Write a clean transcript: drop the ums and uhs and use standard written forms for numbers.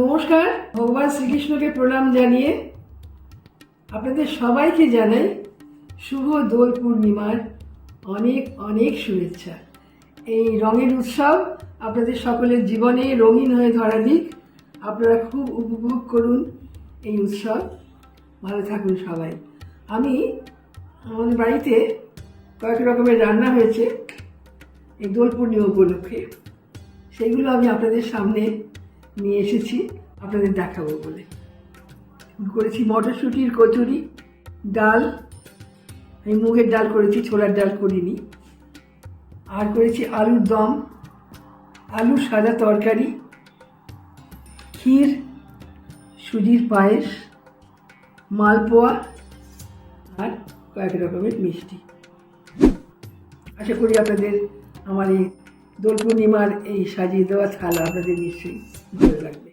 নমস্কার, ভগবান শ্রীকৃষ্ণকে প্রণাম জানিয়ে আপনাদের সবাইকে জানাই শুভ দোল পূর্ণিমার অনেক অনেক শুভেচ্ছা। এই রঙের উৎসব আপনাদের সকলের জীবনে রঙিন হয়ে ধরা দিক। আপনারা খুব উপভোগ করুন এই উৎসব। ভালো থাকুন সবাই। আমাদের বাড়িতে কয়েক রকমের রান্না হয়েছে এই দোল পূর্ণিমা উপলক্ষে, সেইগুলো আমি আপনাদের সামনে নিয়ে এসেছি আপনাদের দেখাবো বলে। করেছি মটরশুঁটির কচুরি, ডাল, আমি মুগের ডাল করেছি, ছোলার ডাল করিনি। আর করেছি আলুর দম, আলু সাদা তরকারি, ক্ষীর, সুজির পায়েস, মালপোয়া আর কয়েক রকমের মিষ্টি। আশা করি আপনাদের আমার এই দোল পূর্ণিমার এই সাজিয়ে দেওয়া থালা আপনাদের নিশ্চয়ই ভালো লাগবে।